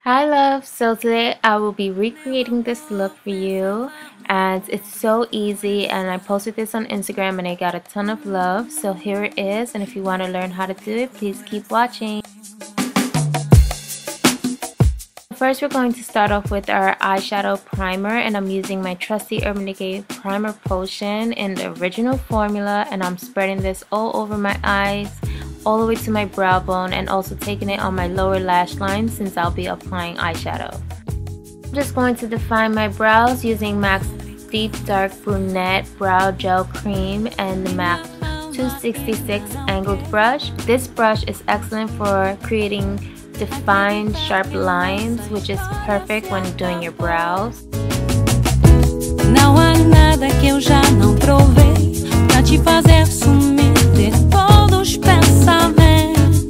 Hi love, so today I will be recreating this look for you and it's so easy, and I posted this on Instagram and I got a ton of love, so here it is. And if you want to learn how to do it, please keep watching. First we're going to start off with our eyeshadow primer, and I'm using my trusty Urban Decay Primer Potion in the original formula, and I'm spreading this all over my eyes, all the way to my brow bone, and also taking it on my lower lash line since I'll be applying eyeshadow. I'm just going to define my brows using MAC's Deep Dark Brunette Brow Gel Cream and the MAC 266 Angled Brush. This brush is excellent for creating defined sharp lines, which is perfect when doing your brows. Não há nada que eu já não provei pra te fazer sumir de todos os pensamentos.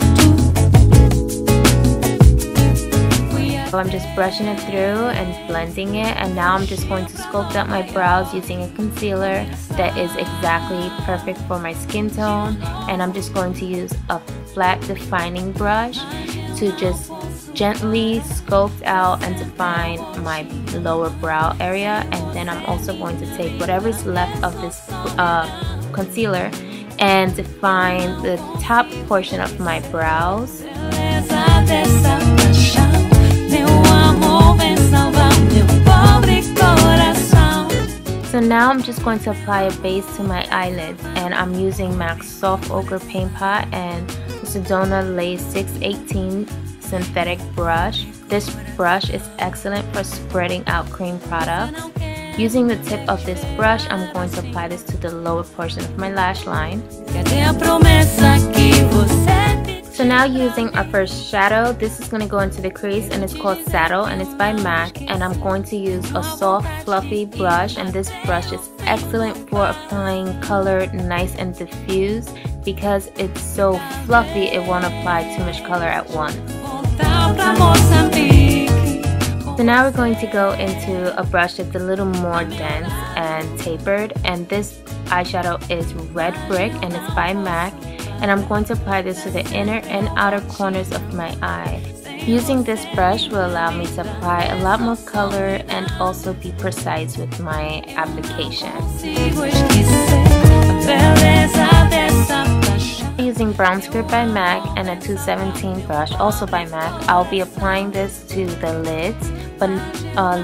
So I'm just brushing it through and blending it, and now I'm just going to sculpt out my brows using a concealer that is exactly perfect for my skin tone, and I'm just going to use a flat defining brush to just gently sculpt out and define my lower brow area. And then I'm also going to take whatever's left of this concealer and define the top portion of my brows. So now I'm just going to apply a base to my eyelids, and I'm using MAC's Soft Ochre Paint Pot and the Sedona Lace 618 synthetic brush. This brush is excellent for spreading out cream products. Using the tip of this brush, I'm going to apply this to the lower portion of my lash line. So now using our first shadow, this is going to go into the crease, and it's called Saddle and it's by MAC, and I'm going to use a soft fluffy brush, and this brush is excellent for applying color nice and diffuse because it's so fluffy it won't apply too much color at once. So now we're going to go into a brush that's a little more dense and tapered, and this eyeshadow is Red Brick and it's by MAC, and I'm going to apply this to the inner and outer corners of my eye. Using this brush will allow me to apply a lot more color and also be precise with my application. Using Brown Script by MAC and a 217 brush, also by MAC, I'll be applying this to the lids, but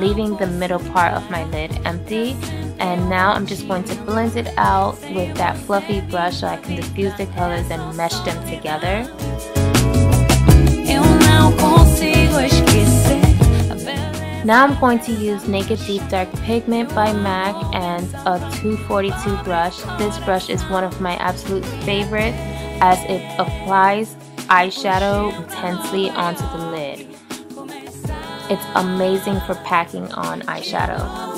leaving the middle part of my lid empty. And now I'm just going to blend it out with that fluffy brush so I can diffuse the colors and mesh them together. Now I'm going to use Naked Deep Dark Pigment by MAC and a 242 brush. This brush is one of my absolute favorites as it applies eyeshadow intensely onto the lid. It's amazing for packing on eyeshadow.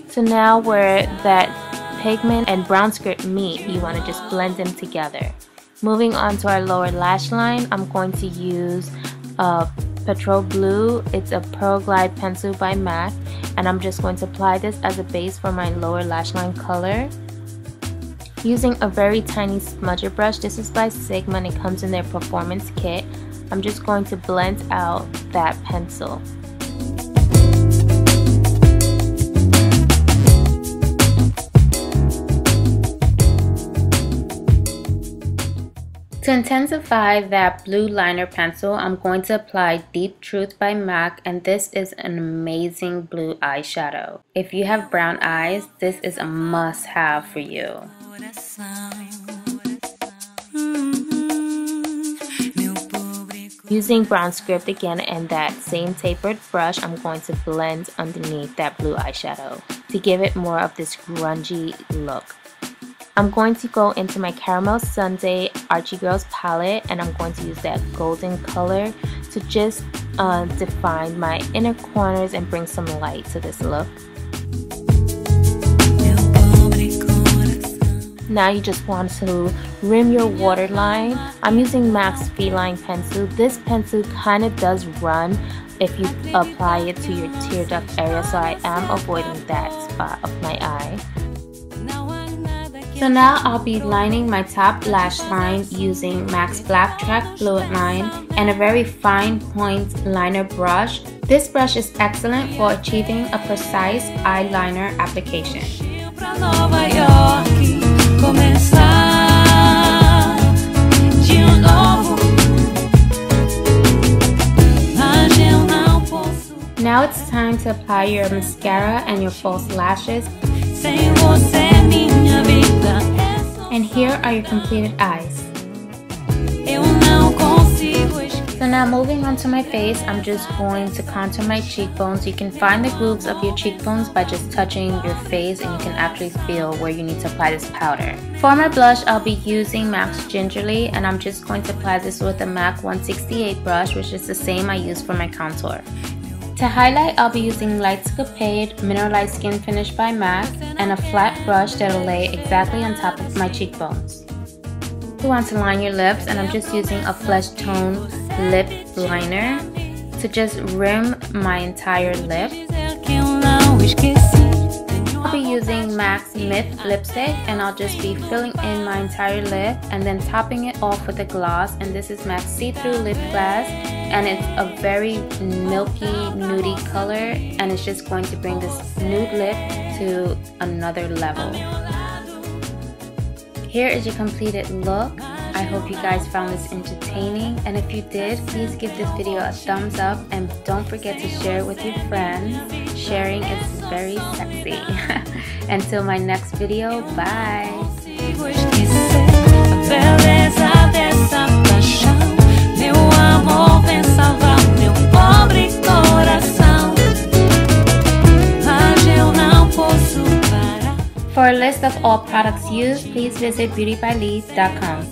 So now where that pigment and brown script meet, you want to just blend them together. Moving on to our lower lash line, I'm going to use Petrol Blue. It's a Pearl Glide pencil by MAC, and I'm just going to apply this as a base for my lower lash line color. Using a very tiny smudger brush, this is by Sigma and it comes in their performance kit. I'm just going to blend out that pencil. To intensify that blue liner pencil, I'm going to apply Deep Truth by MAC, and this is an amazing blue eyeshadow. If you have brown eyes, this is a must-have for you. Using Brown Script again and that same tapered brush, I'm going to blend underneath that blue eyeshadow to give it more of this grungy look. I'm going to go into my Caramel Sundae Archie Girls palette, and I'm going to use that golden color to just define my inner corners and bring some light to this look. Now you just want to rim your waterline. I'm using MAC's Feline pencil. This pencil kind of does run if you apply it to your tear duct area, so I am avoiding that spot of my eye. So now I'll be lining my top lash line using MAC's Black Track Fluid Line and a very fine point liner brush. This brush is excellent for achieving a precise eyeliner application. Now it's time to apply your mascara and your false lashes. And here are your completed eyes. So now moving on to my face, I'm just going to contour my cheekbones. You can find the grooves of your cheekbones by just touching your face, and you can actually feel where you need to apply this powder. For my blush, I'll be using MAC's Gingerly, and I'm just going to apply this with the MAC 168 brush, which is the same I use for my contour. To highlight, I'll be using Light Scapade Mineralized Skin Finish by MAC and a flat brush that'll lay exactly on top of my cheekbones. You want to line your lips, and I'm just using a flesh tone lip liner to just rim my entire lip. I'll be using MAC's Myth lipstick, and I'll just be filling in my entire lip and then topping it off with a gloss. And this is MAC's See-Through Lip Glass, and it's a very milky nudie color, and it's just going to bring this nude lip to another level. Here is your completed look. I hope you guys found this entertaining, and if you did, please give this video a thumbs up and don't forget to share it with your friends. Sharing is very sexy. Until my next video, bye! For a list of all products used, please visit BeautybyLee.com.